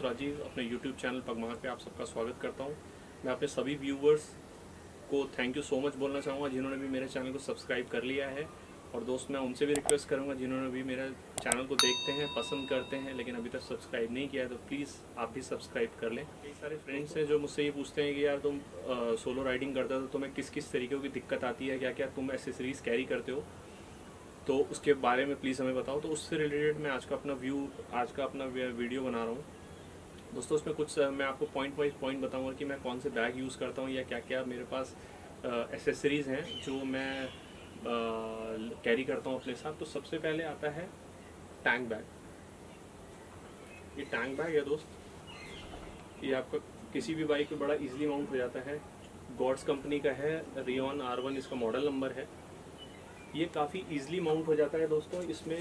राजीव अपने YouTube channel पगमार पे आप सबका स्वागत करता हूँ। मैं अपने सभी व्यूवर्स को थैंक यू सो मच बोलना चाहूँगा जिन्होंने भी मेरे चैनल को सब्सक्राइब कर लिया है। और दोस्त मैं उनसे भी रिक्वेस्ट करूँगा जिन्होंने भी मेरे चैनल को देखते हैं, पसंद करते हैं लेकिन अभी तक सब्सक्राइब नहीं किया है तो प्लीज़ आप भी सब्सक्राइब कर लें। कई सारे फ्रेंड्स हैं जो मुझसे ये पूछते हैं कि यार तुम सोलो राइडिंग करते हो तो तुम्हें किस किस तरीके की दिक्कत आती है, क्या क्या तुम एसेसरीज़ कैरी करते हो, तो उसके बारे में प्लीज़ हमें बताओ। तो उससे रिलेटेड मैं आज का अपना वीडियो बना रहा हूँ दोस्तों। उसमें कुछ मैं आपको पॉइंट वाइज पॉइंट बताऊंगा कि मैं कौन से बैग यूज़ करता हूँ या क्या क्या मेरे पास एसेसरीज़ हैं जो मैं कैरी करता हूँ अपने साथ। तो सबसे पहले आता है टैंक बैग। ये टैंक बैग है दोस्त, ये आपका किसी भी बाइक पे बड़ा इजीली माउंट हो जाता है। गॉड्स कंपनी का है, रियॉन R1 इसका मॉडल नंबर है। ये काफ़ी इजीली माउंट हो जाता है दोस्तों। इसमें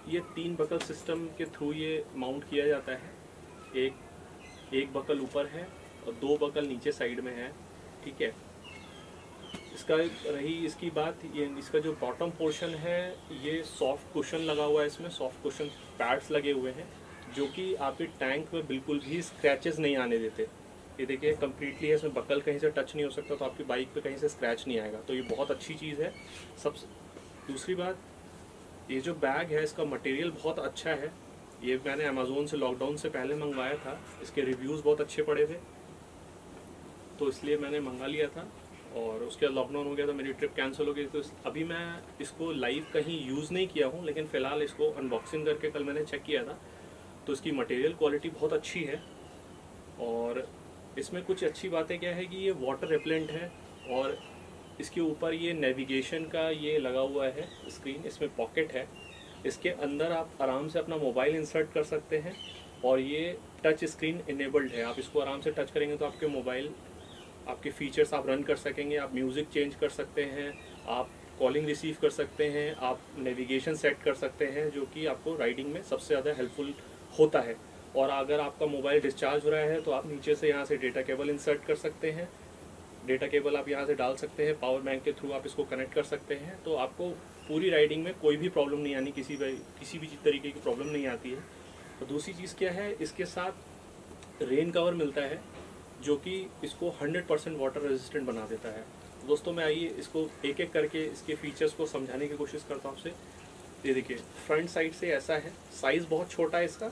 ये 3 बकल सिस्टम के थ्रू ये माउंट किया जाता है। एक बकल ऊपर है और 2 बकल नीचे साइड में है, ठीक है। इसका रही इसकी बात, ये इसका जो बॉटम पोर्शन है ये सॉफ्ट कुशन लगा हुआ है, इसमें सॉफ्ट कुशन पैड्स लगे हुए हैं जो कि आपके टैंक में बिल्कुल भी स्क्रैचेस नहीं आने देते। ये देखिए कम्प्लीटली है, इसमें बकल कहीं से टच नहीं हो सकता तो आपकी बाइक पे कहीं से स्क्रैच नहीं आएगा, तो ये बहुत अच्छी चीज़ है। सब दूसरी बात, ये जो बैग है इसका मटेरियल बहुत अच्छा है। ये मैंने अमेज़ोन से लॉकडाउन से पहले मंगवाया था, इसके रिव्यूज़ बहुत अच्छे पड़े थे तो इसलिए मैंने मंगा लिया था। और उसके बाद लॉकडाउन हो गया तो मेरी ट्रिप कैंसिल हो गई। तो अभी मैं इसको लाइव कहीं यूज़ नहीं किया हूँ, लेकिन फ़िलहाल इसको अनबॉक्सिंग करके कल मैंने चेक किया था तो इसकी मटेरियल क्वालिटी बहुत अच्छी है। और इसमें कुछ अच्छी बातें क्या है कि ये वाटर रिपेलेंट है और इसके ऊपर ये नेविगेशन का ये लगा हुआ है स्क्रीन, इसमें पॉकेट है, इसके अंदर आप आराम से अपना मोबाइल इंसर्ट कर सकते हैं और ये टच स्क्रीन इनेबल्ड है। आप इसको आराम से टच करेंगे तो आपके मोबाइल आपके फीचर्स आप रन कर सकेंगे, आप म्यूज़िक चेंज कर सकते हैं, आप कॉलिंग रिसीव कर सकते हैं, आप नेविगेशन सेट कर सकते हैं जो कि आपको राइडिंग में सबसे ज़्यादा हेल्पफुल होता है। और अगर आपका मोबाइल डिस्चार्ज हो रहा है तो आप नीचे से यहाँ से डेटा केबल इंसर्ट कर सकते हैं, डेटा केबल आप यहाँ से डाल सकते हैं, पावर बैंक के थ्रू आप इसको कनेक्ट कर सकते हैं। तो आपको पूरी राइडिंग में कोई भी प्रॉब्लम नहीं आनी, किसी भी तरीके की प्रॉब्लम नहीं आती है। तो दूसरी चीज़ क्या है, इसके साथ रेन कवर मिलता है जो कि इसको 100% वाटर रेजिस्टेंट बना देता है। दोस्तों मैं आइए इसको एक एक करके इसके फीचर्स को समझाने की कोशिश करता हूँ आपसे। ये देखिए फ्रंट साइड से ऐसा है, साइज़ बहुत छोटा है इसका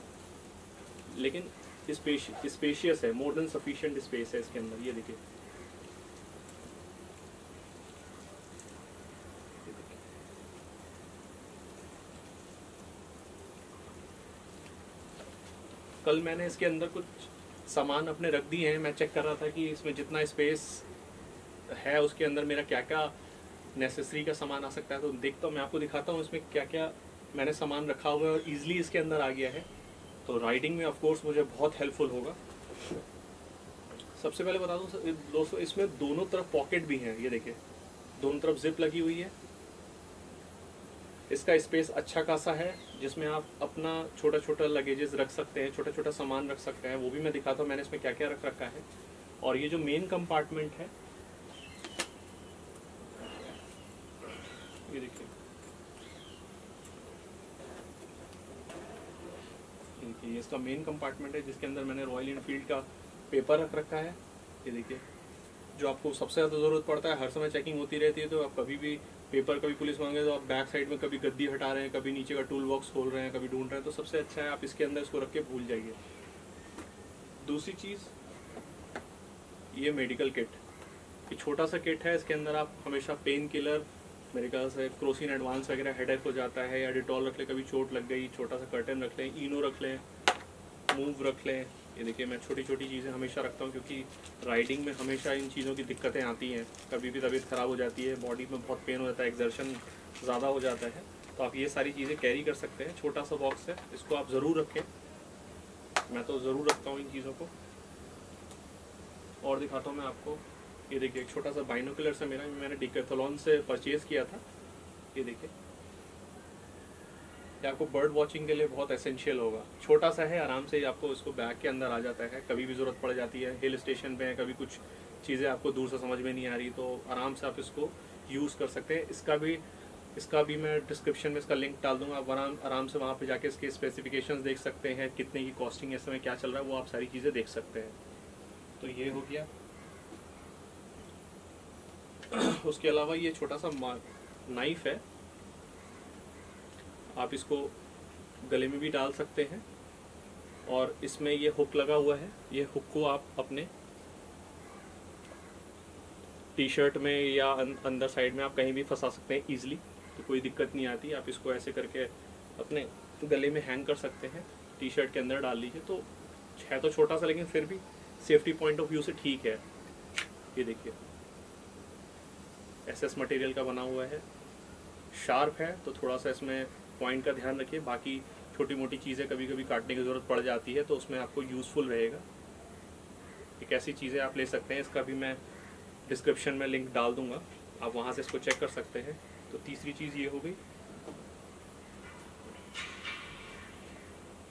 लेकिन स्पेशियस है, मोर देन सफिशिएंट स्पेस है इसके अंदर। ये देखिए कल मैंने इसके अंदर कुछ सामान अपने रख दिए हैं। मैं चेक कर रहा था कि इसमें जितना स्पेस है उसके अंदर मेरा क्या क्या नेसेसरी का सामान आ सकता है। तो देखता हूँ, मैं आपको दिखाता हूँ इसमें क्या क्या मैंने सामान रखा हुआ है और ईजिली इसके अंदर आ गया है, तो राइडिंग में ऑफकोर्स मुझे बहुत हेल्पफुल होगा। सबसे पहले बता दूँ दोस्तों, इसमें दोनों तरफ पॉकेट भी हैं। ये देखिए दोनों तरफ जिप लगी हुई है। इसका स्पेस अच्छा खासा है जिसमें आप अपना छोटा छोटा लगेजेस रख सकते हैं, छोटा छोटा सामान रख सकते हैं। वो भी मैं दिखाता हूँ मैंने इसमें क्या क्या रख रखा है। और ये जो मेन कंपार्टमेंट है, ये देखिए ये इसका मेन कंपार्टमेंट है जिसके अंदर मैंने रॉयल एनफील्ड का पेपर रख रखा है। ये देखिए जो आपको सबसे ज़्यादा ज़रूरत पड़ता है, हर समय चेकिंग होती रहती है तो आप कभी भी पेपर, कभी पुलिस मांगे तो आप बैक साइड में कभी गद्दी हटा रहे हैं, कभी नीचे का टूल बॉक्स खोल रहे हैं, कभी ढूंढ रहे हैं, तो सबसे अच्छा है आप इसके अंदर इसको रख के भूल जाइए। दूसरी चीज़, ये मेडिकल किट, ये छोटा सा किट है। इसके अंदर आप हमेशा पेन किलर, मेरे ख्याल से क्रोसिन एडवांस वगैरह हेडेक हो जाता है, या डिटॉल रख लें, कभी चोट लग गई, छोटा सा कर्टन रख लें, इनो रख लें, मूव रख लें। ये देखिए मैं छोटी छोटी चीज़ें हमेशा रखता हूँ क्योंकि राइडिंग में हमेशा इन चीज़ों की दिक्कतें आती हैं। कभी भी तबीयत ख़राब हो जाती है, बॉडी में बहुत पेन हो जाता है, एक्सर्शन ज़्यादा हो जाता है, तो आप ये सारी चीज़ें कैरी कर सकते हैं। छोटा सा बॉक्स है, इसको आप ज़रूर रखें, मैं तो ज़रूर रखता हूँ इन चीज़ों को। और दिखाता हूँ मैं आपको, ये देखिए एक छोटा सा बाइनोकुलर से मेरा, मैंने डिकैथलॉन से परचेज़ किया था। ये देखिए ये आपको बर्ड वॉचिंग के लिए बहुत एसेंशियल होगा। छोटा सा है, आराम से आपको इसको बैग के अंदर आ जाता है, कभी भी ज़रूरत पड़ जाती है, हिल स्टेशन पे है, कभी कुछ चीज़ें आपको दूर से समझ में नहीं आ रही तो आराम से आप इसको यूज़ कर सकते हैं। इसका भी इसका भी मैं डिस्क्रिप्शन में इसका लिंक डाल दूंगा, आप आराम से वहाँ पे जाके इसके स्पेसिफिकेशंस देख सकते हैं, कितने की कॉस्टिंग इस समय क्या चल रहा है वो आप सारी चीज़ें देख सकते हैं। तो ये हो गया। उसके अलावा ये छोटा सा नाइफ है, आप इसको गले में भी डाल सकते हैं, और इसमें ये हुक लगा हुआ है, ये हुक को आप अपने टी शर्ट में या अंदर साइड में आप कहीं भी फंसा सकते हैं ईजिली, तो कोई दिक्कत नहीं आती। आप इसको ऐसे करके अपने गले में हैंग कर सकते हैं, टी शर्ट के अंदर डाल लीजिए। तो है तो छोटा सा, लेकिन फिर भी सेफ्टी पॉइंट ऑफ व्यू से ठीक है। ये देखिए एसएस मटेरियल का बना हुआ है, शार्प है, तो थोड़ा सा इसमें पॉइंट का ध्यान रखिए। बाकी छोटी मोटी चीज़ें कभी कभी काटने की ज़रूरत पड़ जाती है, तो उसमें आपको यूज़फुल रहेगा। एक ऐसी चीज़ें आप ले सकते हैं, इसका भी मैं डिस्क्रिप्शन में लिंक डाल दूंगा, आप वहाँ से इसको चेक कर सकते हैं। तो तीसरी चीज़ ये हो गई,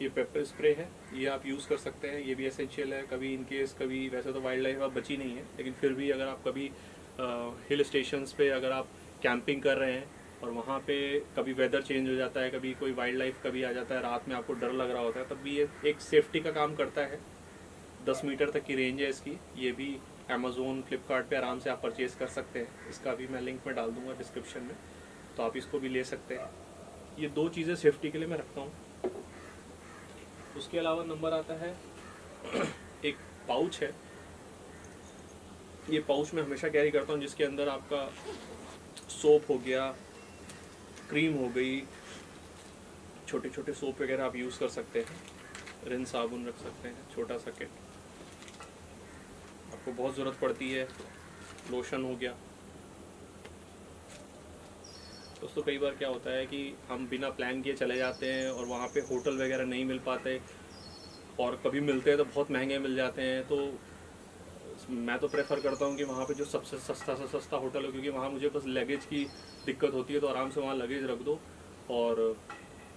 ये पेपर स्प्रे है, ये आप यूज़ कर सकते हैं, ये भी एसेंशियल है। कभी इन केस कभी, वैसे तो वाइल्ड लाइफ अब बची नहीं है, लेकिन फिर भी अगर आप कभी हिल स्टेशंस पे अगर आप कैंपिंग कर रहे हैं और वहाँ पे कभी वेदर चेंज हो जाता है, कभी कोई वाइल्ड लाइफ कभी आ जाता है, रात में आपको डर लग रहा होता है, तब भी ये एक सेफ्टी का काम करता है। 10 मीटर तक की रेंज है इसकी। ये भी अमेज़ोन, फ्लिपकार्ट पे आराम से आप परचेज़ कर सकते हैं, इसका भी मैं लिंक में डाल दूंगा डिस्क्रिप्शन में, तो आप इसको भी ले सकते हैं। ये 2 चीज़ें सेफ्टी के लिए मैं रखता हूँ। उसके अलावा नंबर आता है एक पाउच है, ये पाउच मैं हमेशा कैरी करता हूँ, जिसके अंदर आपका सोप हो गया, क्रीम हो गई, छोटे छोटे सोप वगैरह आप यूज़ कर सकते हैं, रिन साबुन रख सकते हैं, छोटा सा किट आपको बहुत ज़रूरत पड़ती है, लोशन हो गया। दोस्तों कई बार क्या होता है कि हम बिना प्लान किए चले जाते हैं और वहाँ पे होटल वगैरह नहीं मिल पाते, और कभी मिलते हैं तो बहुत महंगे मिल जाते हैं। तो मैं तो प्रेफर करता हूँ कि वहाँ पे जो सबसे सस्ता से सस्ता होटल हो, क्योंकि वहाँ मुझे बस लगेज की दिक्कत होती है, तो आराम से वहाँ लगेज रख दो, और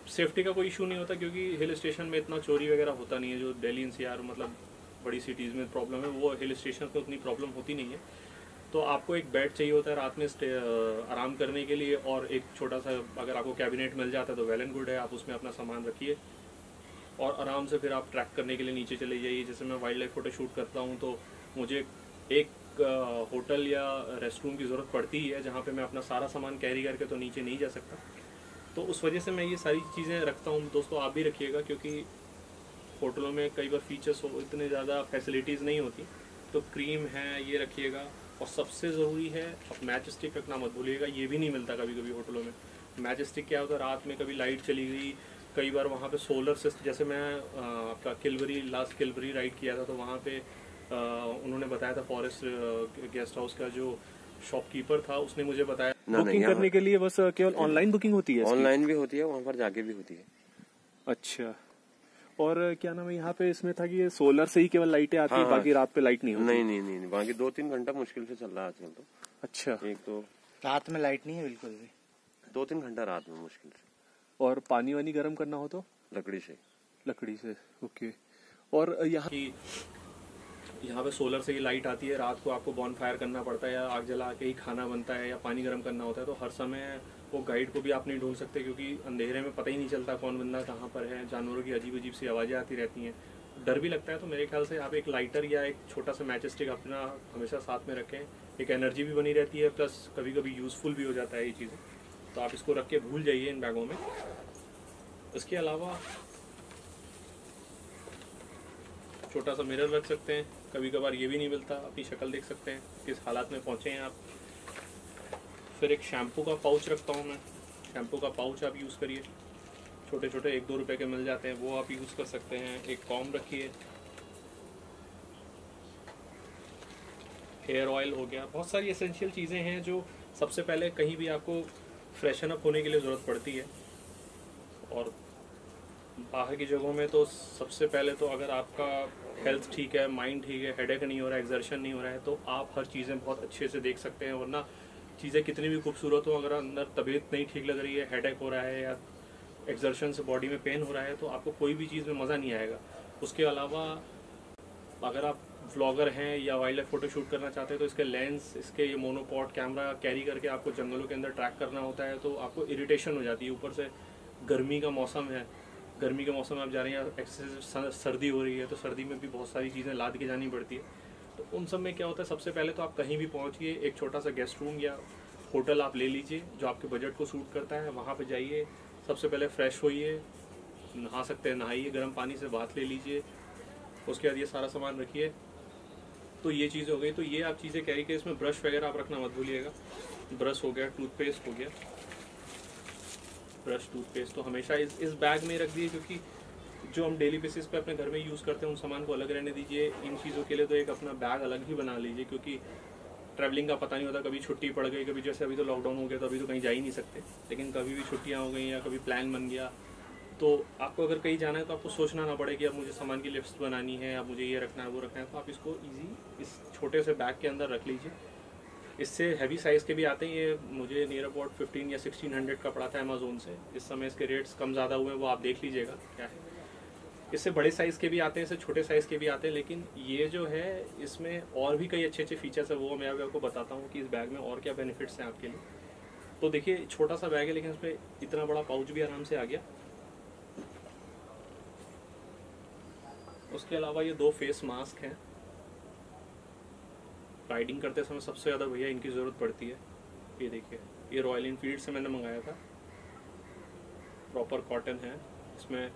सेफ्टी का कोई इशू नहीं होता, क्योंकि हिल स्टेशन में इतना चोरी वगैरह होता नहीं है। जो दिल्ली एनसीआर मतलब बड़ी सिटीज़ में प्रॉब्लम है, वो हिल स्टेशन में उतनी प्रॉब्लम होती नहीं है। तो आपको एक बेड चाहिए होता है रात में आराम करने के लिए, और एक छोटा सा अगर आपको कैबिनेट मिल जाता है तो वेल एंड गुड है, आप उसमें अपना सामान रखिए और आराम से फिर आप ट्रैक करने के लिए नीचे चले जाइए। जैसे मैं वाइल्ड लाइफ फोटो शूट करता हूँ, तो मुझे एक होटल या रेस्ट रूम की ज़रूरत पड़ती ही है, जहाँ पे मैं अपना सारा सामान कैरी करके तो नीचे नहीं जा सकता। तो उस वजह से मैं ये सारी चीज़ें रखता हूँ। दोस्तों आप भी रखिएगा, क्योंकि होटलों में कई बार फीचर्स इतने ज़्यादा फैसिलिटीज़ नहीं होती। तो क्रीम है, ये रखिएगा, और सबसे ज़रूरी है आप मैच स्टिक रखना मत भूलिएगा, ये भी नहीं मिलता कभी कभी होटलों में। मैच स्टिक क्या होता है, रात में कभी लाइट चली गई, कई बार वहाँ पे सोलर सिस्टम, जैसे मैं आपका लास्ट किलबरी राइड किया था, तो वहाँ पे उन्होंने बताया था, फॉरेस्ट गेस्ट हाउस का जो शॉपकीपर था उसने मुझे बताया बुकिंग करने के लिए बस केवल ऑनलाइन बुकिंग होती है। ऑनलाइन भी होती है, वहाँ पर जाके भी होती है। अच्छा, और क्या नाम है, यहाँ पे इसमें था कि ये सोलर से ही केवल लाइटें आती है, बाकी रात पे लाइट नहीं होती? नहीं, बाकी 2-3 घंटा मुश्किल से चल रहा है आजकल तो। अच्छा, एक तो रात में लाइट नहीं है बिल्कुल भी, 2-3 घंटा रात में मुश्किल से। और पानी वानी गर्म करना हो तो लकड़ी से। ओके। और यहाँ पे सोलर से ही लाइट आती है, रात को आपको बॉन फायर करना पड़ता है या आग जला के ही खाना बनता है या पानी गर्म करना होता है, तो हर समय वो गाइड को भी आप नहीं ढूंढ सकते, क्योंकि अंधेरे में पता ही नहीं चलता कौन बंदा कहाँ पर है, जानवरों की अजीब अजीब सी आवाज़ें आती रहती हैं, डर भी लगता है। तो मेरे ख्याल से आप एक लाइटर या एक छोटा सा मैच स्टिक अपना हमेशा साथ में रखें, एक एनर्जी भी बनी रहती है, प्लस कभी कभी यूज़फुल भी हो जाता है ये चीज़ें। तो आप इसको रख के भूल जाइए इन बैगों में। इसके अलावा छोटा सा मिरर रख सकते हैं, कभी कभार ये भी नहीं मिलता, अपनी शक्ल देख सकते हैं किस हालात में पहुँचे हैं आप। फिर एक शैम्पू का पाउच रखता हूँ मैं, शैम्पू का पाउच आप यूज़ करिए, छोटे छोटे 1-2 रुपए के मिल जाते हैं, वो आप यूज़ कर सकते हैं। एक कॉम रखिए, हेयर ऑयल हो गया, बहुत सारी एसेंशियल चीज़ें हैं जो सबसे पहले कहीं भी आपको फ्रेशन अप होने के लिए ज़रूरत पड़ती है। और बाहर की जगहों में तो सबसे पहले तो अगर आपका हेल्थ ठीक है, माइंड ठीक है, हेडेक नहीं हो रहा है, एक्सर्शन नहीं हो रहा है, तो आप हर चीज़ें बहुत अच्छे से देख सकते हैं। वरना चीज़ें कितनी भी खूबसूरत हो, अगर अंदर तबीयत नहीं ठीक लग रही है, हेडेक हो रहा है या एक्सर्शन से बॉडी में पेन हो रहा है, तो आपको कोई भी चीज़ में मज़ा नहीं आएगा। उसके अलावा अगर आप व्लॉगर हैं या वाइल्ड लाइफ फोटो शूट करना चाहते हैं तो इसके लेंस, इसके ये मोनोपॉड कैमरा कैरी करके आपको जंगलों के अंदर ट्रैक करना होता है तो आपको इरिटेशन हो जाती है। ऊपर से गर्मी का मौसम है, गर्मी के मौसम में आप जा रहे हैं, एक्सेसिव सर्दी हो रही है तो सर्दी में भी बहुत सारी चीज़ें लाद के जानी पड़ती है। तो उन सब में क्या होता है, सबसे पहले तो आप कहीं भी पहुँचिए, एक छोटा सा गेस्ट रूम या होटल आप ले लीजिए जो आपके बजट को सूट करता है। वहाँ पे जाइए, सबसे पहले फ्रेश होइए, नहा सकते हैं नहाइए, गर्म पानी से बाथ ले लीजिए, उसके बाद ये सारा सामान रखिए। तो ये चीज़ हो गई। तो ये आप चीज़ें कैरी करिए। इसमें ब्रश वगैरह आप रखना मत भूलिएगा। ब्रश हो गया, टूथपेस्ट हो गया, ब्रश टूथपेस्ट तो हमेशा इस बैग में रख दिए, क्योंकि जो हम डेली बेसिस पे अपने घर में यूज़ करते हैं उन सामान को अलग रहने दीजिए। इन चीज़ों के लिए तो एक अपना बैग अलग ही बना लीजिए, क्योंकि ट्रैवलिंग का पता नहीं होता, कभी छुट्टी पड़ गई, कभी जैसे अभी तो लॉकडाउन हो गया तो अभी तो कहीं जा ही नहीं सकते, लेकिन कभी भी छुट्टियाँ हो गई या कभी प्लान बन गया तो आपको अगर कहीं जाना है तो आपको सोचना ना पड़े कि अब मुझे सामान की लिस्ट बनानी है, अब मुझे ये रखना है वो रखना है। तो आप इसको ईजी इस छोटे से बैग के अंदर रख लीजिए। इससे हैवी साइज़ के भी आते हैं। ये मुझे नियर अबाउट 15 या 1600 का पड़ा था अमेज़ोन से। इस समय इसके रेट्स कम ज़्यादा हुए हैं, वो आप देख लीजिएगा क्या है। इससे बड़े साइज़ के भी आते हैं, इससे छोटे साइज़ के भी आते हैं, लेकिन ये जो है इसमें और भी कई अच्छे अच्छे फीचर्स है, वो मैं अभी आपको बताता हूँ कि इस बैग में और क्या बेनिफिट्स हैं आपके लिए। तो देखिए छोटा सा बैग है लेकिन उसमें इतना बड़ा पाउच भी आराम से आ गया। उसके अलावा ये 2 फेस मास्क हैं। राइडिंग करते समय सबसे ज़्यादा भैया इनकी ज़रूरत पड़ती है। ये देखिए, ये रॉयल इनफील्ड से मैंने मंगाया था, प्रॉपर कॉटन है। इसमें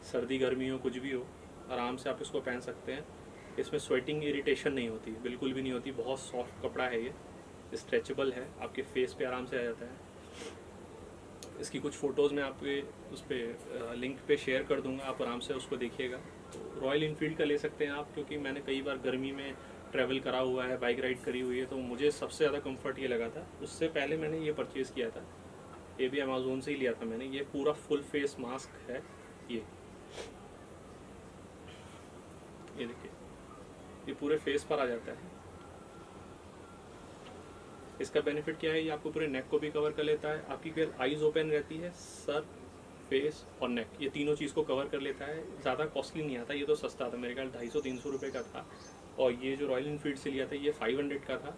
सर्दी गर्मी हो कुछ भी हो आराम से आप इसको पहन सकते हैं। इसमें स्वेटिंग इरिटेशन नहीं होती, बिल्कुल भी नहीं होती। बहुत सॉफ्ट कपड़ा है, ये स्ट्रेचेबल है, आपके फेस पे आराम से आ जाता है। इसकी कुछ फ़ोटोज़ मैं आपके उस पर लिंक पे शेयर कर दूंगा, आप आराम से उसको देखिएगा। तो रॉयल इनफील्ड का ले सकते हैं आप, क्योंकि मैंने कई बार गर्मी में ट्रैवल करा हुआ है, बाइक राइड करी हुई है, तो मुझे सबसे ज़्यादा कंफर्ट ये लगा था। उससे पहले मैंने ये परचेज़ किया था, ये भी अमेज़ोन से ही लिया था मैंने। ये पूरा फुल फेस मास्क है। ये देखिए, ये पूरे फेस पर आ जाता है। इसका बेनिफिट क्या है, ये आपको पूरे नेक को भी कवर कर लेता है। आपकी फिर आईज ओपन रहती है, सर, फेस और नेक, ये तीनों चीज़ को कवर कर लेता है। ज़्यादा कॉस्टली नहीं आता, ये तो सस्ता था, मेरे ख्याल 250-300 रुपये का था। और ये जो रॉयल इनफील्ड से लिया था ये 500 का था।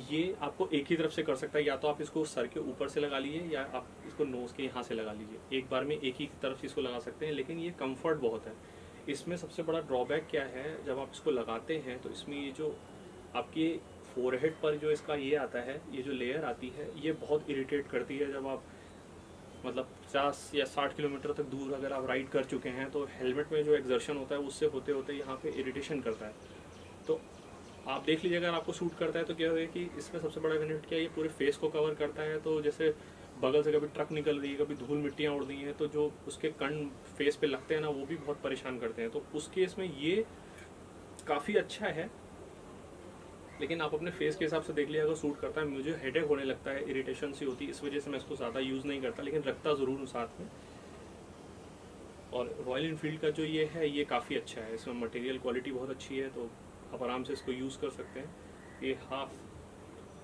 ये आपको एक ही तरफ से कर सकता है, या तो आप इसको सर के ऊपर से लगा लीजिए या आप इसको नोज़ के यहाँ से लगा लीजिए। एक बार में एक ही तरफ से इसको लगा सकते हैं, लेकिन ये कंफर्ट बहुत है। इसमें सबसे बड़ा ड्रॉबैक क्या है, जब आप इसको लगाते हैं तो इसमें ये जो आपकी फोरहेड पर जो इसका ये आता है, ये जो लेयर आती है, ये बहुत इरिटेट करती है। जब आप मतलब 50 या 60 किलोमीटर तक दूर अगर आप राइड कर चुके हैं तो हेलमेट में जो एक्सर्शन होता है उससे होते होते यहाँ पे इरिटेशन करता है। तो आप देख लीजिए, अगर आपको सूट करता है तो क्या है कि इसमें सबसे बड़ा बेनिफिट क्या है, ये पूरे फेस को कवर करता है। तो जैसे बगल से कभी ट्रक निकल रही है, कभी धूल मिट्टियाँ उड़ रही हैं, तो जो उसके कण फेस पे लगते हैं ना, वो भी बहुत परेशान करते हैं। तो उस केस में ये काफ़ी अच्छा है। लेकिन आप अपने फेस के हिसाब से देख लिया, अगर सूट करता है। मुझे हेडेक होने लगता है, इरिटेशन सी होती है, इस वजह से मैं इसको ज़्यादा यूज़ नहीं करता, लेकिन रखता ज़रूर हूँ साथ में। और रॉयल इनफील्ड का जो ये है ये काफ़ी अच्छा है, इसमें मटेरियल क्वालिटी बहुत अच्छी है, तो आप आराम से इसको यूज़ कर सकते हैं। ये हाफ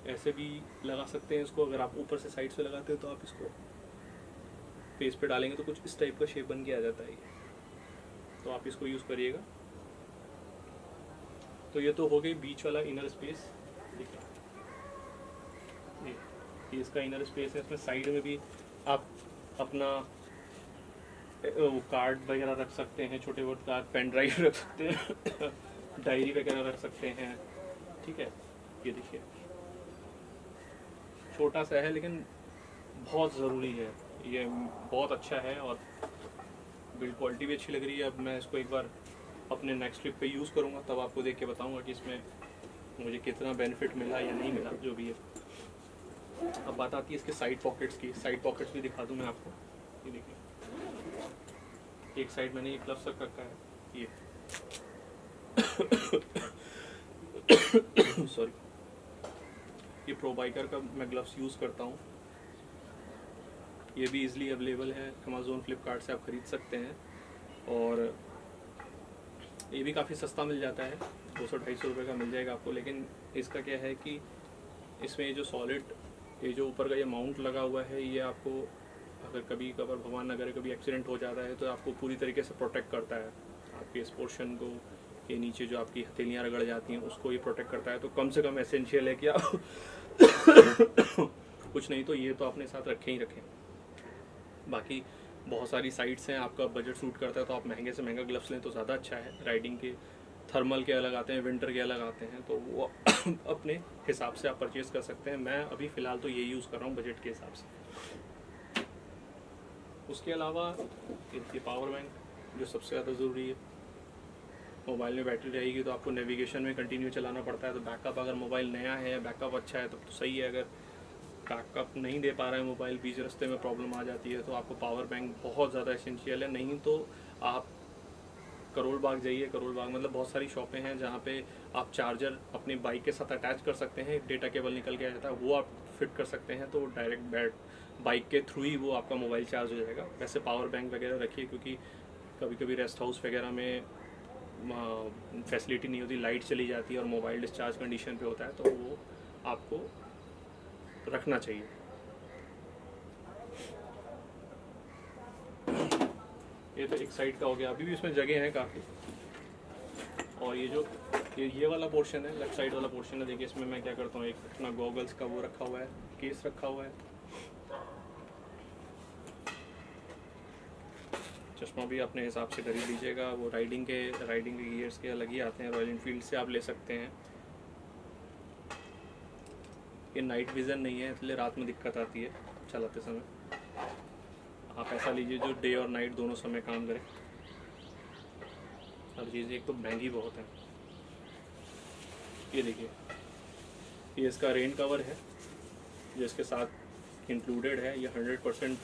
ऐसे भी लगा सकते हैं इसको, अगर आप ऊपर से साइड से लगाते हैं तो आप इसको फेस पे डालेंगे तो कुछ इस टाइप का शेप बन के आ जाता है ये, तो आप इसको यूज़ करिएगा। तो ये तो हो गई बीच वाला इनर स्पेस। ये इसका इनर स्पेस है। इसमें साइड में भी आप अपना कार्ड वगैरह रख सकते हैं, छोटे बहुत कार्ड, पेन ड्राइव रख सकते हैं, डायरी वगैरह रख सकते हैं। ठीक है, ये देखिए छोटा सा है लेकिन बहुत ज़रूरी है, ये बहुत अच्छा है और बिल्ड क्वालिटी भी अच्छी लग रही है। अब मैं इसको एक बार अपने नेक्स्ट ट्रिप पे यूज़ करूँगा, तब आपको देख के बताऊँगा कि इसमें मुझे कितना बेनिफिट मिला या नहीं मिला, जो भी है। अब बात आती है इसके साइड पॉकेट्स की। साइड पॉकेट्स भी दिखा दूँ मैं आपको। ये देखिए, एक साइड मैंने ये ग्लव्स रख रखा है, ये सॉरी, ये प्रो बाइकर का मैं ग्लव्स यूज़ करता हूँ। ये भी इजीली अवेलेबल है, अमेज़ोन, फ्लिपकार्ट से आप ख़रीद सकते हैं। और ये भी काफ़ी सस्ता मिल जाता है, 200-250 रुपये का मिल जाएगा आपको। लेकिन इसका क्या है कि इसमें ये जो सॉलिड, ये जो ऊपर का ये माउंट लगा हुआ है, ये आपको अगर कभी कभार भगवान न करे कभी एक्सीडेंट हो जाता है तो आपको पूरी तरीके से प्रोटेक्ट करता है, आपके इस पोर्शन को ये नीचे जो आपकी हथेलियाँ रगड़ जाती हैं उसको ये प्रोटेक्ट करता है। तो कम से कम एसेंशियल है कि आप कुछ नहीं तो ये तो अपने साथ रखें ही रखें। बाकी बहुत सारी साइट्स हैं, आपका बजट सूट करता है तो आप महंगे से महंगा ग्लव्स लें तो ज़्यादा अच्छा है। राइडिंग के थर्मल के अलग आते हैं, विंटर के अलग आते हैं, तो वो अपने हिसाब से आप परचेज कर सकते हैं। मैं अभी फ़िलहाल तो ये यूज़ कर रहा हूँ बजट के हिसाब से। उसके अलावा ये पावर बैंक जो सबसे ज़्यादा ज़रूरी है। मोबाइल में बैटरी रहेगी तो आपको नेविगेशन में कंटिन्यू चलाना पड़ता है, तो बैकअप अगर मोबाइल नया है, बैकअप अच्छा है तो सही है। अगर बैकअप नहीं दे पा रहा है मोबाइल, बीच रास्ते में प्रॉब्लम आ जाती है, तो आपको पावर बैंक बहुत ज़्यादा एसेंशियल है। नहीं तो आप करोल बाग जाइए। करोल बाग मतलब बहुत सारी शॉपें हैं जहाँ पे आप चार्जर अपनी बाइक के साथ अटैच कर सकते हैं, डेटा केबल निकल के आ जाता है, वो आप फिट कर सकते हैं, तो डायरेक्ट बाइक के थ्रू ही वो आपका मोबाइल चार्ज हो जाएगा। वैसे पावर बैंक वगैरह रखिए, क्योंकि कभी कभी रेस्ट हाउस वगैरह में फैसिलिटी नहीं होती, लाइट चली जाती है और मोबाइल डिस्चार्ज कंडीशन पे होता है, तो वो आपको रखना चाहिए। ये तो एक साइड का हो गया, अभी भी इसमें जगह है काफ़ी। और ये जो ये वाला पोर्शन है, लेफ्ट साइड वाला पोर्शन है, देखिए इसमें मैं क्या करता हूँ, एक अपना गॉगल्स का वो रखा हुआ है, केस रखा हुआ है, चश्मा भी अपने हिसाब से खरीद लीजिएगा। वो राइडिंग के गियर्स के अलग ही आते हैं, रॉयल एनफील्ड से आप ले सकते हैं। ये नाइट विज़न नहीं है, इसलिए रात में दिक्कत आती है चलाते समय। आप ऐसा लीजिए जो डे और नाइट दोनों समय काम करे। हर चीज़ एक तो महंगी बहुत है। ये देखिए, ये इसका रेन कवर है जो इसके साथ इंक्लूडेड है। ये 100%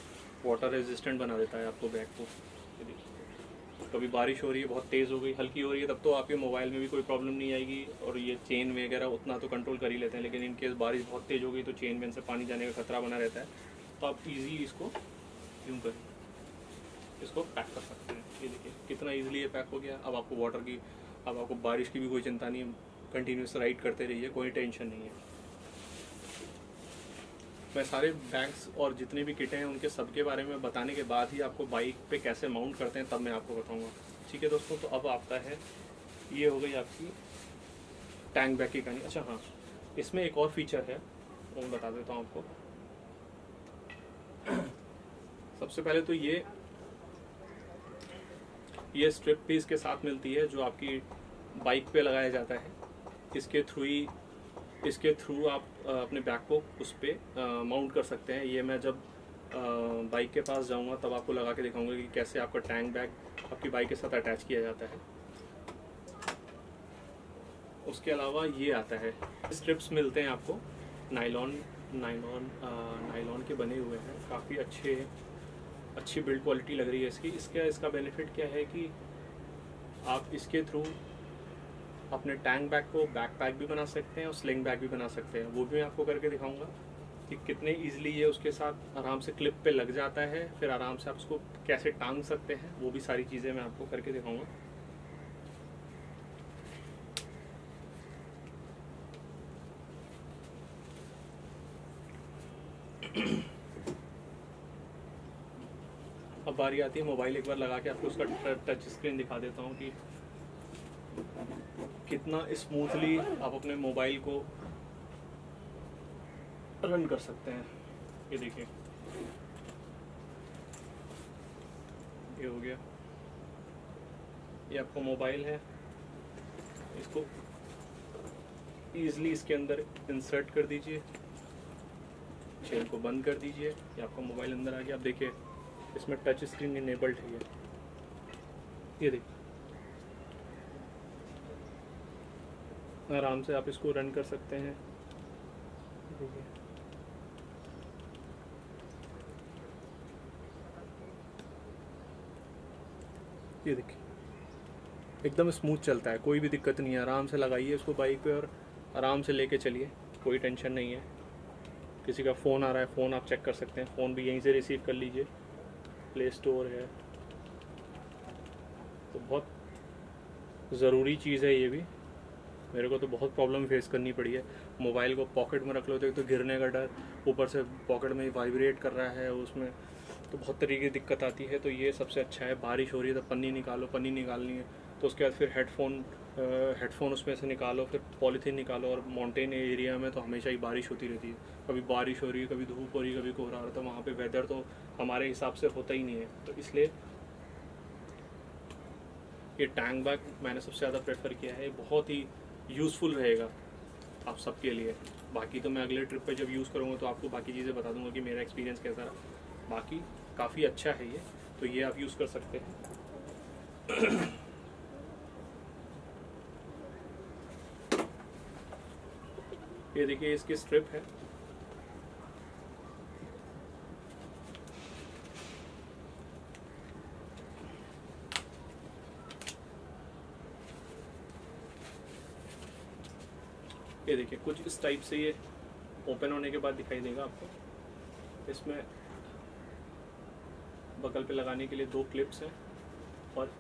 वाटर रेजिस्टेंट बना देता है आपको बैग को। ये देखिए, कभी बारिश हो रही है, बहुत तेज़ हो गई, हल्की हो रही है, तब तो आपके मोबाइल में भी कोई प्रॉब्लम नहीं आएगी, और ये चेन वगैरह उतना तो कंट्रोल कर ही लेते हैं। लेकिन इन केस बारिश बहुत तेज़ हो गई तो चेन में से पानी जाने का खतरा बना रहता है, तो आप ईजी इसको यूँ करें, इसको पैक कर सकते हैं। ये देखिए कितना ईजिली ये पैक हो गया। अब आपको बारिश की भी कोई चिंता नहीं है, कंटिन्यूस राइड करते रहिए, कोई टेंशन नहीं है। मैं सारे बैग्स और जितने भी किटें हैं उनके सबके बारे में बताने के बाद ही आपको बाइक पे कैसे माउंट करते हैं तब मैं आपको बताऊंगा। ठीक है दोस्तों, तो अब आपका है, ये हो गई आपकी टैंक बैग की कहानी। अच्छा हाँ, इसमें एक और फीचर है वो मैं बता देता हूँ आपको। सबसे पहले तो ये स्ट्रिप भी इसके साथ मिलती है जो आपकी बाइक पे लगाया जाता है। इसके थ्रू आप अपने बैग को उस पर माउंट कर सकते हैं। ये मैं जब बाइक के पास जाऊंगा तब आपको लगा के दिखाऊंगा कि कैसे आपका टैंक बैग आपकी बाइक के साथ अटैच किया जाता है। उसके अलावा ये आता है, स्ट्रिप्स मिलते हैं आपको, नायलॉन के बने हुए हैं, काफ़ी अच्छी बिल्ड क्वालिटी लग रही है इसकी। इसका बेनिफिट क्या है कि आप इसके थ्रू अपने टैंक बैग को बैकपैक भी बना सकते हैं और स्लिंग बैग भी बना सकते हैं। वो भी मैं आपको करके दिखाऊंगा कि कितने इजीली ये उसके साथ आराम से क्लिप पे लग जाता है, फिर आराम से आप उसको कैसे टांग सकते हैं, वो भी सारी चीज़ें मैं आपको करके दिखाऊंगा। अब बारी आती है मोबाइल एक बार लगा के आपको उसका टच स्क्रीन दिखा देता हूँ कि कितना स्मूथली आप अपने मोबाइल को रन कर सकते हैं। ये देखिए, ये हो गया, ये आपका मोबाइल है, इसको ईजिली इसके अंदर इंसर्ट कर दीजिए, चेन को बंद कर दीजिए, ये आपका मोबाइल अंदर आ गया। आप देखिए इसमें टच स्क्रीन इनेबल्ड है। ये देखिए, आराम से आप इसको रन कर सकते हैं। देखिए, ये देखिए एकदम स्मूथ चलता है, कोई भी दिक्कत नहीं है। आराम से लगाइए इसको बाइक पे और आराम से लेके चलिए, कोई टेंशन नहीं है। किसी का फ़ोन आ रहा है, फ़ोन आप चेक कर सकते हैं, फ़ोन भी यहीं से रिसीव कर लीजिए, प्ले स्टोर है। तो बहुत ज़रूरी चीज़ है ये भी। मेरे को तो बहुत प्रॉब्लम फेस करनी पड़ी है। मोबाइल को पॉकेट में रख लो तो गिरने का डर, ऊपर से पॉकेट में वाइब्रेट कर रहा है उसमें, तो बहुत तरीके की दिक्कत आती है। तो ये सबसे अच्छा है। बारिश हो रही है तो पन्नी निकालो, पन्नी निकालनी है तो उसके बाद फिर हेडफोन हेडफोन उसमें से निकालो, फिर पॉलीथीन निकालो, और माउंटेन एरिया में तो हमेशा ही बारिश होती रहती है, कभी बारिश हो रही है, कभी धूप हो रही है, कभी कोहरा हो रहा है, तो वहाँ पे वेदर तो हमारे हिसाब से होता ही नहीं है। तो इसलिए ये टैंक बैग मैंने सबसे ज़्यादा प्रेफर किया है, बहुत ही यूज़फुल रहेगा आप सबके लिए। बाकी तो मैं अगले ट्रिप पे जब यूज़ करूँगा तो आपको बाकी चीज़ें बता दूंगा कि मेरा एक्सपीरियंस कैसा रहा। बाकी काफ़ी अच्छा है ये, तो ये आप यूज़ कर सकते हैं। ये देखिए इसकी स्ट्रिप है, ये देखिए कुछ इस टाइप से ये ओपन होने के बाद दिखाई देगा आपको। इसमें बगल पे लगाने के लिए 2 क्लिप्स हैं और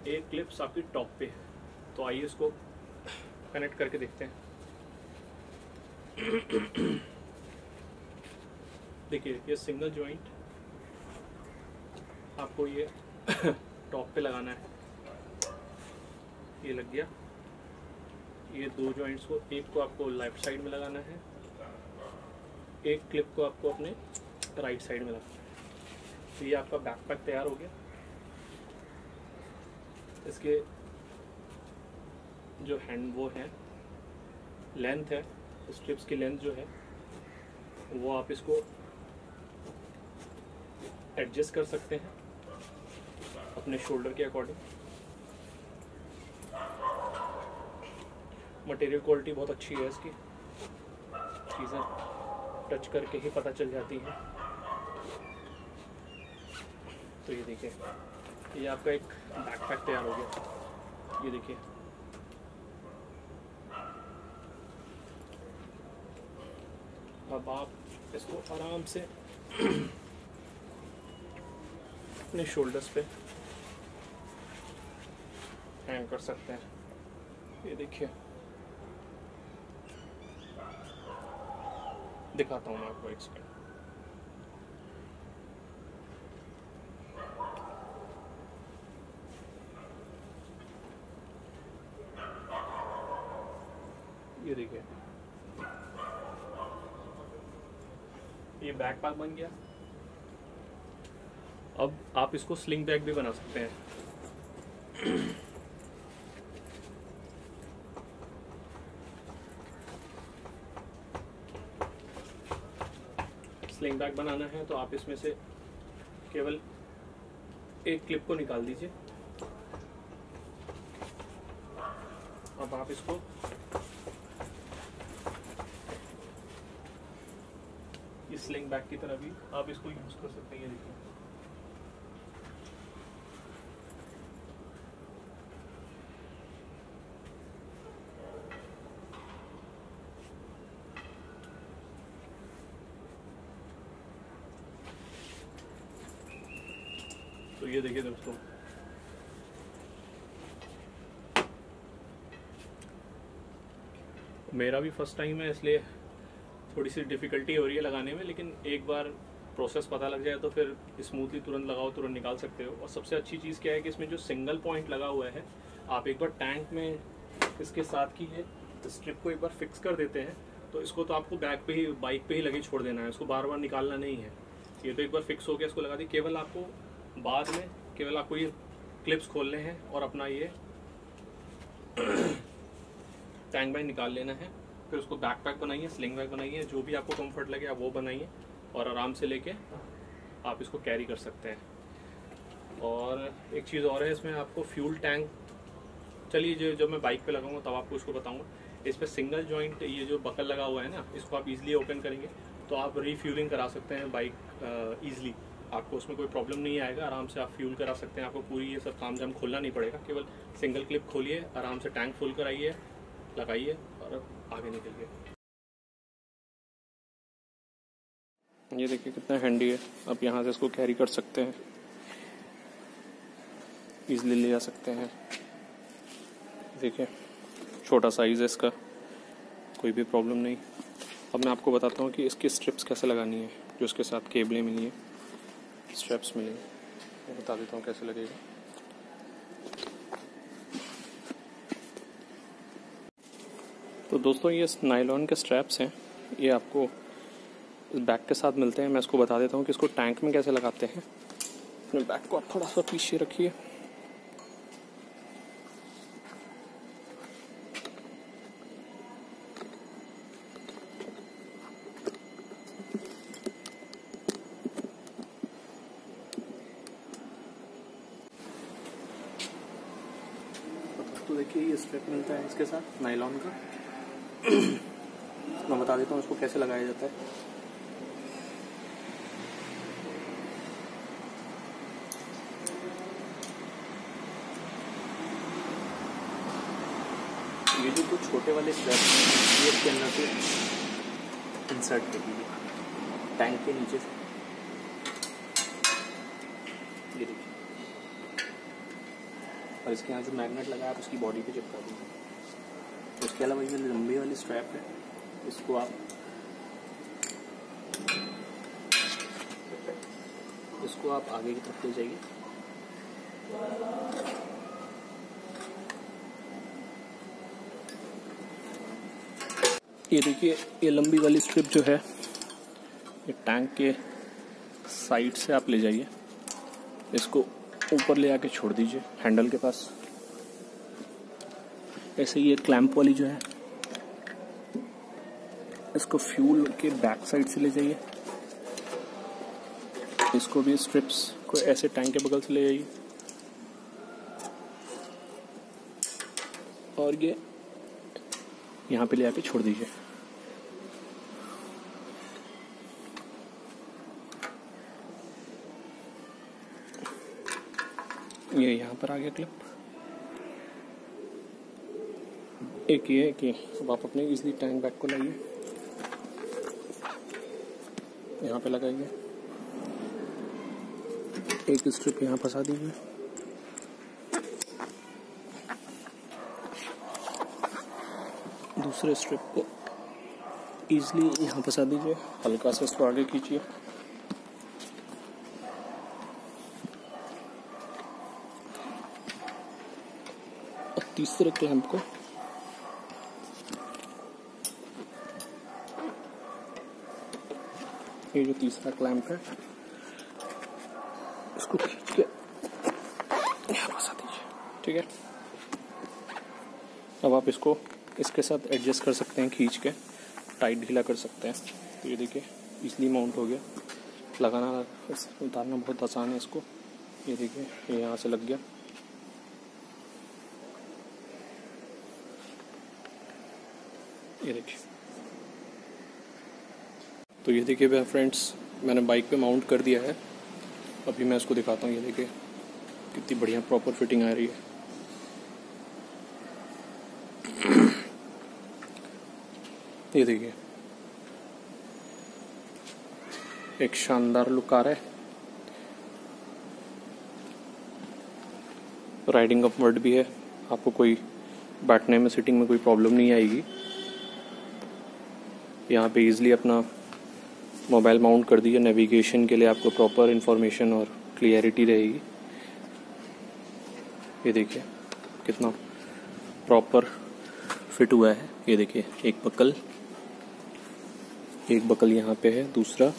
एक क्लिप्स आपकी टॉप पे है। तो आइए इसको कनेक्ट करके देखते हैं। देखिए ये सिंगल जॉइंट आपको ये टॉप पे लगाना है, ये लग गया। ये 2 जॉइंट्स को, एक को आपको लेफ्ट साइड में लगाना है, एक क्लिप को आपको अपने राइट साइड में लगाना है। तो ये आपका बैकपैक तैयार हो गया। इसके जो हैंड वो है, लेंथ है, स्ट्रिप्स की लेंथ जो है वो आप इसको एडजस्ट कर सकते हैं अपने शोल्डर के अकॉर्डिंग। मटेरियल क्वालिटी बहुत अच्छी है इसकी, चीज़ें टच करके ही पता चल जाती हैं। तो ये देखिए ये आपका एक बैकपैक तैयार हो गया। ये देखिए अब आप इसको आराम से अपने शोल्डर्स पे हैंग कर सकते हैं। ये देखिए दिखाता हूँ मैं आपको एक सेकंड। ये देखिए ये बैकपैक बन गया। अब आप इसको स्लिंग बैग भी बना सकते हैं। स्लिंग बैग बनाना है तो आप इसमें से केवल एक क्लिप को निकाल दीजिए। अब आप इसको इस स्लिंग बैग की तरह भी आप इसको यूज कर सकते हैं। ये देखिए तो ये देखिए दोस्तों मेरा भी फर्स्ट टाइम है, इसलिए थोड़ी सी डिफ़िकल्टी हो रही है लगाने में, लेकिन एक बार प्रोसेस पता लग जाए तो फिर स्मूथली तुरंत लगाओ, तुरंत निकाल सकते हो। और सबसे अच्छी चीज़ क्या है कि इसमें जो सिंगल पॉइंट लगा हुआ है, आप एक बार टैंक में इसके साथ की ये स्ट्रिप को एक बार फिक्स कर देते हैं तो इसको तो आपको बैग पे ही, बाइक पे ही लगे छोड़ देना है, इसको बार बार निकालना नहीं है। ये तो एक बार फिक्स हो गया, इसको लगा दी। केवल आपको बाद में केवल आपको ये क्लिप्स खोलने हैं और अपना ये टैंक बैग निकाल लेना है। फिर उसको बैकपैक बनाइए, स्लिंग बैग बनाइए, जो भी आपको कंफर्ट लगे आप वो बनाइए और आराम से लेके आप इसको कैरी कर सकते हैं। और एक चीज़ और है इसमें, आपको फ्यूल टैंक, चलिए जब मैं बाइक पे लगाऊंगा तब आपको उसको बताऊंगा। इस पर सिंगल जॉइंट ये जो बकल लगा हुआ है ना, इसको आप इजीली ओपन करेंगे तो आप रीफ्यूलिंग करा सकते हैं बाइक ईजिली। आपको उसमें कोई प्रॉब्लम नहीं आएगा, आराम से आप फ्यूल करा सकते हैं। आपको पूरी ये सब तामझाम खोलना नहीं पड़ेगा, केवल सिंगल क्लिप खोलिए, आराम से टैंक फुल कराइए, लगाइए और आगे निकलिए। ये देखिए कितना हैंडी है, आप यहाँ से इसको कैरी कर सकते हैं, इजीली ले जा सकते हैं। देखिए छोटा साइज़ है इसका, कोई भी प्रॉब्लम नहीं। अब मैं आपको बताता हूँ कि इसकी स्ट्रिप्स कैसे लगानी है, जो इसके साथ केबलें मिली हैं, स्ट्रिप्स मिली हैं, मैं बता देता हूँ कैसे लगेगा। तो दोस्तों ये नायलॉन के स्ट्रैप्स हैं, ये आपको इस बैग के साथ मिलते हैं। मैं इसको बता देता हूँ कि इसको टैंक में कैसे लगाते हैं। अपने बैग को आप थोड़ा सा पीछे रखिए। तो देखिए ये स्ट्रैप मिलता है इसके साथ नायलॉन का। मैं बता देता हूँ इसको कैसे लगाया जाता है। ये जो कुछ छोटे वाले स्ट्रैप हैं ये इसके अंदर से इंसर्ट कर दीजिए टैंक के नीचे से। ये देखिए, और इसके यहाँ जो मैग्नेट लगा है आप उसकी बॉडी पे चिपका दीजिए। इसके अलावा ये लंबी वाली स्ट्रैप है, इसको आप आगे की तरफ ले जाइए। ये देखिए, ये लंबी वाली स्ट्रिप जो है ये टैंक के साइड से आप ले जाइए, इसको ऊपर ले आके छोड़ दीजिए हैंडल के पास। ऐसे ही ये क्लैंप वाली जो है इसको फ्यूल के बैक साइड से ले जाइए, इसको भी स्ट्रिप्स को ऐसे टैंक के बगल से ले जाइए और ये यहाँ पे ले आके छोड़ दीजिए। ये यहाँ पर आ गया क्लिप। एक ये कि अब आप अपने इजली टैंक बैग को लाइए, यहाँ पे लगाइए, एक स्ट्रिप यहाँ फंसा दीजिए, दूसरे स्ट्रिप को इजली यहाँ फंसा दीजिए, हल्का से इसको आगे खींचिए, और तीसरे क्लैंप को ये जो तीसरा क्लैंप है इसको खींच के यहाँ फंसा दीजिए। ठीक है, अब आप इसको इसके साथ एडजस्ट कर सकते हैं, खींच के टाइट ढीला कर सकते हैं। तो ये देखिए इजली माउंट हो गया। लगाना उतारना बहुत आसान है इसको। ये देखिए ये यहाँ से लग गया। ये देखिए, तो ये देखिए मेरे फ्रेंड्स, मैंने बाइक पे माउंट कर दिया है। अभी मैं इसको दिखाता हूँ। ये देखिए कितनी बढ़िया प्रॉपर फिटिंग आ रही है। ये देखिए एक शानदार लुक आ रहा है। राइडिंग कंफर्ट भी है, आपको कोई बैठने में सिटिंग में कोई प्रॉब्लम नहीं आएगी। यहाँ पे इजीली अपना मोबाइल माउंट कर दीजिए। नेविगेशन के लिए आपको प्रॉपर इंफॉर्मेशन और क्लियरिटी रहेगी। ये देखिए कितना प्रॉपर फिट हुआ है। ये देखिए एक बकल यहाँ पे है, दूसरा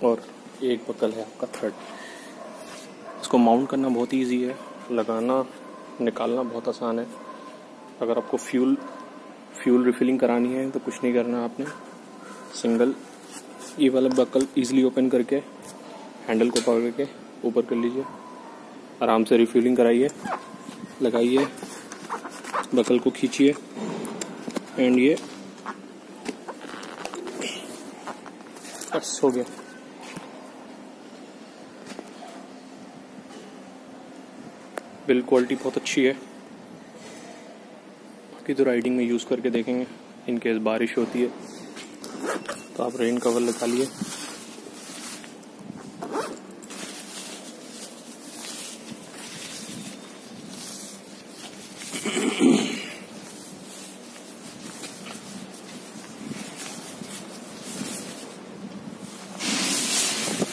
और एक बकल है आपका थर्ड। इसको माउंट करना बहुत इजी है, लगाना निकालना बहुत आसान है। अगर आपको फ्यूल रिफिलिंग करानी है तो कुछ नहीं करना आपने, सिंगल ये वाला बकल इजीली ओपन करके हैंडल को पकड़ के ऊपर कर लीजिए, आराम से रिफिलिंग कराइए, लगाइए, बकल को खींचिए एंड ये बस हो गया। बिल्ड क्वालिटी बहुत अच्छी है। बाकी तो राइडिंग में यूज़ करके देखेंगे। इन केस बारिश होती है तो आप रेन कवर लगा लिए।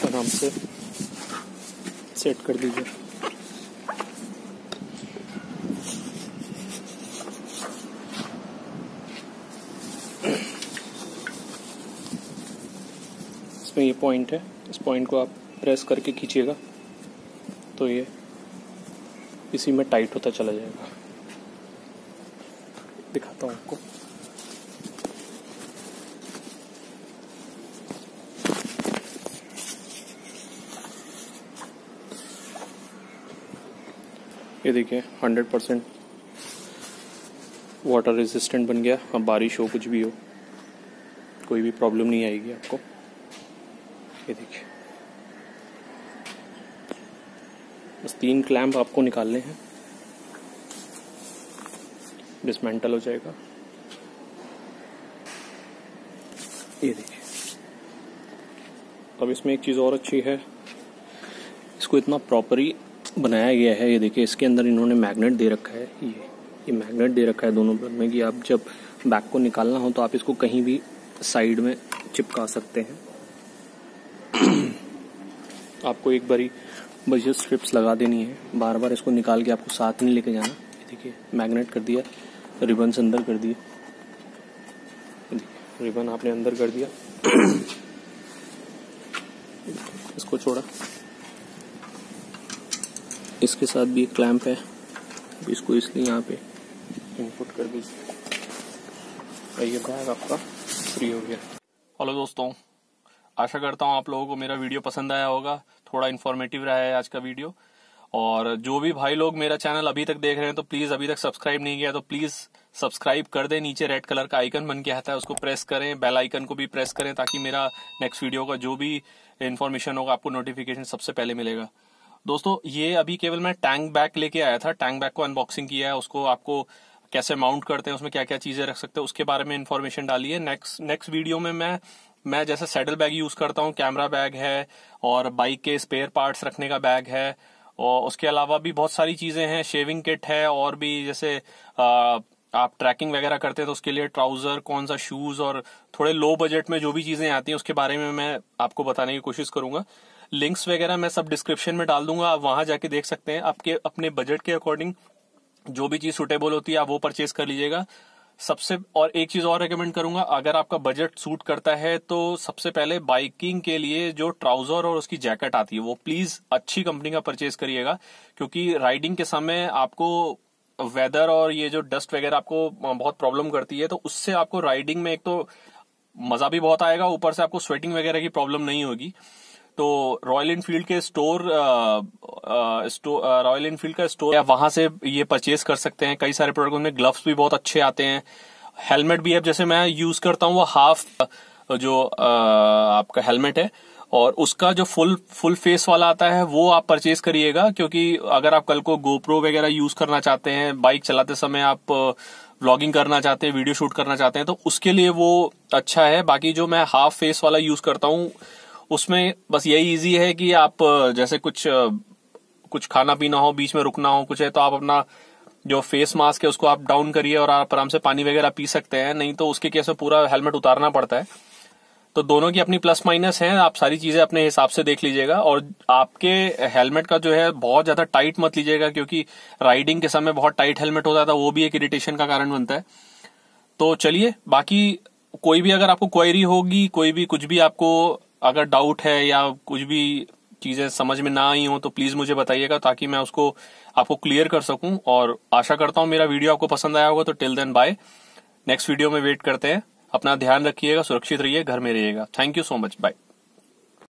आराम से सेट कर दीजिए। इसमें ये पॉइंट है, इस पॉइंट को आप प्रेस करके खींचिएगा तो ये इसी में टाइट होता चला जाएगा। दिखाता हूँ आपको। ये देखिए 100% वाटर रेजिस्टेंट बन गया। अब बारिश हो कुछ भी हो कोई भी प्रॉब्लम नहीं आएगी आपको। ये देखिए बस 3 क्लैंप आपको निकालने हैं, डिसमेंटल हो जाएगा। ये देखिए अब इसमें एक चीज़ और अच्छी है, इसको इतना प्रॉपरली बनाया गया है। ये देखिए इसके अंदर इन्होंने मैग्नेट दे रखा है, ये मैग्नेट दे रखा है दोनों पर में कि आप जब बैग को निकालना हो तो आप इसको कहीं भी साइड में चिपका सकते हैं। आपको एक बारी बस ये स्ट्रिप्स लगा देनी है, बार बार इसको निकाल के आपको साथ नहीं लेके जाना। ये देखिए मैग्नेट कर दिया, रिबन अंदर कर दिए, रिबन आपने अंदर कर दिया, इसको छोड़ा। इसके साथ भी एक क्लैंप है, इसको इसलिए यहाँ पे इनपुट कर दीजिए। ये बैग आपका फ्री हो गया। हेलो दोस्तों, आशा करता हूँ आप लोगों को मेरा वीडियो पसंद आया होगा। थोड़ा इन्फॉर्मेटिव रहा है आज का वीडियो। और जो भी भाई लोग मेरा चैनल अभी तक देख रहे हैं तो प्लीज, अभी तक सब्सक्राइब नहीं किया तो प्लीज सब्सक्राइब कर दें। नीचे रेड कलर का आइकन बन के आता है, उसको प्रेस करें, बेल आइकन को भी प्रेस करें ताकि मेरा नेक्स्ट वीडियो का जो भी इन्फॉर्मेशन होगा आपको नोटिफिकेशन सबसे पहले मिलेगा। दोस्तों ये अभी केवल मैं टैंक बैग लेके आया था, टैंक बैग को अनबॉक्सिंग किया है, उसको आपको कैसे माउंट करते हैं, उसमें क्या क्या चीजें रख सकते हैं उसके बारे में इन्फॉर्मेशन डाली है। नेक्स्ट वीडियो में मैं जैसे सैडल बैग यूज करता हूँ, कैमरा बैग है और बाइक के स्पेयर पार्ट्स रखने का बैग है, और उसके अलावा भी बहुत सारी चीजें हैं, शेविंग किट है, और भी जैसे आप ट्रैकिंग वगैरह करते हैं तो उसके लिए ट्राउजर, कौन सा शूज, और थोड़े लो बजट में जो भी चीजें आती हैं उसके बारे में मैं आपको बताने की कोशिश करूंगा। लिंक्स वगैरह मैं सब डिस्क्रिप्शन में डाल दूंगा, आप वहां जाके देख सकते हैं। आपके अपने बजट के अकॉर्डिंग जो भी चीज सुटेबल होती है आप वो परचेज कर लीजिएगा। और एक चीज और रेकमेंड करूंगा, अगर आपका बजट सूट करता है तो सबसे पहले बाइकिंग के लिए जो ट्राउजर और उसकी जैकेट आती है वो प्लीज अच्छी कंपनी का परचेज करिएगा, क्योंकि राइडिंग के समय आपको वेदर और ये जो डस्ट वगैरह आपको बहुत प्रॉब्लम करती है, तो उससे आपको राइडिंग में एक तो मजा भी बहुत आएगा, ऊपर से आपको स्वेटिंग वगैरह की प्रॉब्लम नहीं होगी। तो रॉयल एनफील्ड के रॉयल एनफील्ड का स्टोर है, वहां से ये परचेज कर सकते हैं। कई सारे प्रोडक्ट में ग्लव्स भी बहुत अच्छे आते हैं, हेलमेट भी है, जैसे मैं यूज करता हूँ वो हाफ जो आपका हेलमेट है, और उसका जो फुल फेस वाला आता है वो आप परचेज करिएगा, क्योंकि अगर आप कल को गोप्रो वगैरह यूज करना चाहते हैं, बाइक चलाते समय आप व्लॉगिंग करना चाहते हैं, वीडियो शूट करना चाहते हैं, तो उसके लिए वो अच्छा है। बाकी जो मैं हाफ फेस वाला यूज करता हूँ उसमें बस यही इजी है कि आप जैसे कुछ खाना पीना हो, बीच में रुकना हो, कुछ है, तो आप अपना जो फेस मास्क है उसको आप डाउन करिए और आप आराम से पानी वगैरह पी सकते हैं। नहीं तो उसके केस में पूरा हेलमेट उतारना पड़ता है। तो दोनों की अपनी प्लस माइनस है, आप सारी चीजें अपने हिसाब से देख लीजिएगा। और आपके हेलमेट का जो है बहुत ज्यादा टाइट मत लीजिएगा, क्योंकि राइडिंग के समय बहुत टाइट हेलमेट होता था, वो भी एक इरिटेशन का कारण बनता है। तो चलिए, बाकी कोई भी अगर आपको क्वेरी होगी, कोई भी कुछ भी आपको अगर डाउट है या कुछ भी चीजें समझ में ना आई हो तो प्लीज मुझे बताइएगा, ताकि मैं उसको आपको क्लियर कर सकूं। और आशा करता हूं मेरा वीडियो आपको पसंद आया होगा। तो till then bye, next video में वेट करते हैं। अपना ध्यान रखिएगा, सुरक्षित रहिए, घर में रहिएगा। Thank you so much, bye.